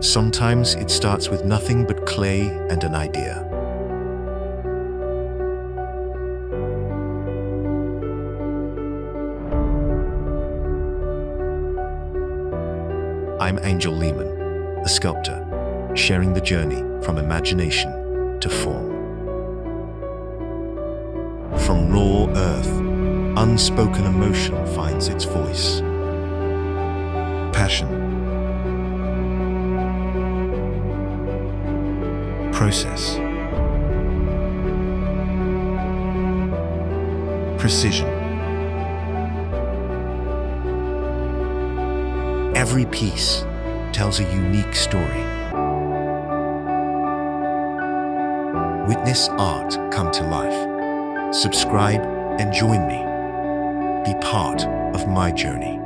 Sometimes it starts with nothing but clay and an idea. I'm Angel Lehmann, the sculptor, sharing the journey from imagination to form. From raw earth, unspoken emotion finds its voice. Passion, process, precision. Every piece tells a unique story. Witness art come to life. Subscribe and join me. Be part of my journey.